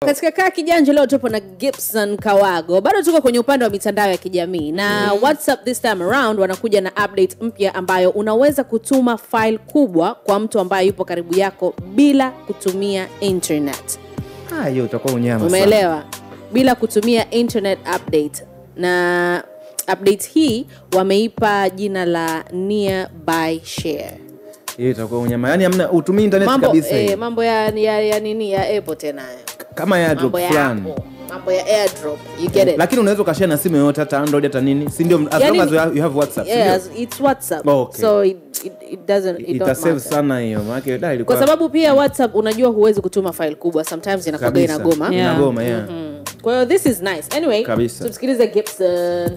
Katika kaa kijanja leo tupo na Gibson Kawago. Bado tuko kwenye upande wa mitandao ya kijamii na WhatsApp this time around wanakuja na update mpya ambayo unaweza kutuma file kubwa kwa mtu ambaye yupo karibu yako bila kutumia internet. Hiyo utakuwa unyama sana. Umeelewa? Bila kutumia internet update. Na update hii wameipa jina la Nearby Share. Hiyo itakuwa unyama. Yaani hamna utumii internet kabisa. Mambo ya nini ya Apple tena. Kama airdrop fulani. Mambo ya airdrop, you get it. Lakini unaweza ukashare na simu yoyote, hata Android hata nini. Si ndio, as long as you have WhatsApp. Yes, it's WhatsApp. Okay. So it save sana hiyo. Maana ilikuwa kwa sababu pia WhatsApp unajua huwezi kutuma file kubwa, sometimes inakuwa inagoma. Inagoma, Kwa hiyo this is nice. Anyway, tumsikilize Gibson.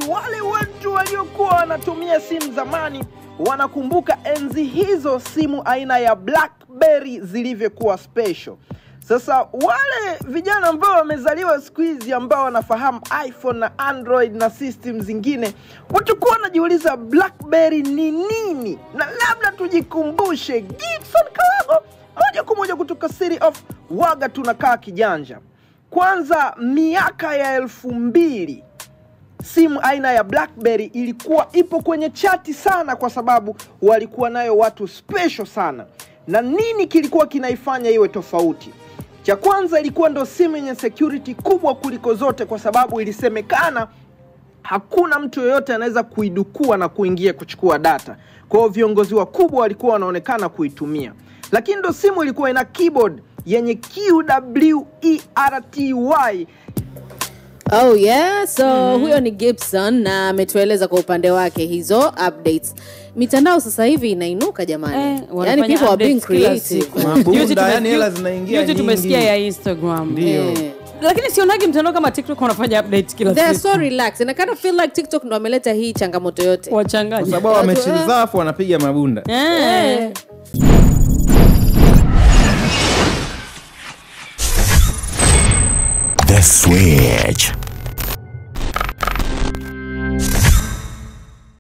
Wale watu waliokuwa wanatumia simu zamani wanakumbuka enzi hizo simu aina ya BlackBerry zilivyokuwa special. Sasa wale vijana ambao wamezaliwa siku hizi ambao wanafahamu iPhone na Android na system zingine, watakuwa wanajiuliza BlackBerry ni nini? Na labda tujikumbushe Gibson Kawago moja kwa moja kutoka City of Waga tunakaa kijanja. Kwanza miaka ya 2000 simu aina ya BlackBerry ilikuwa ipo kwenye chati sana kwa sababu walikuwa nayo watu special sana. Na nini kilikuwa kinaifanya iwe tofauti? Cha kwanza ilikuwa ndo simu yenye security kubwa kuliko zote kwa sababu ilisemekana hakuna mtu yoyote anaweza kuidukua na kuingia kuchukua data. Kwa hiyo viongozi wakubwa walikuwa wanaonekana kuitumia. Lakini ndo simu ilikuwa ina keyboard yenye QWERTY. Oh yeah, so huyo ni Gibson na ametueleza kwa upande wake hizo updates. Mitandao sasa hivi inainuka jamani. Yani people are being creative. Yani hela zinaingia nyingi. Tumesikia ya Instagram. Ndio. Lakini sionagi mtandao kama TikTok wanafanya updates kila siku. They're so relaxed. And I kind of feel like TikTok ndo ameleta hii changamoto yote. Wachanganya. Kwa sababu wamechizafu wanapiga mabunda. The Switch.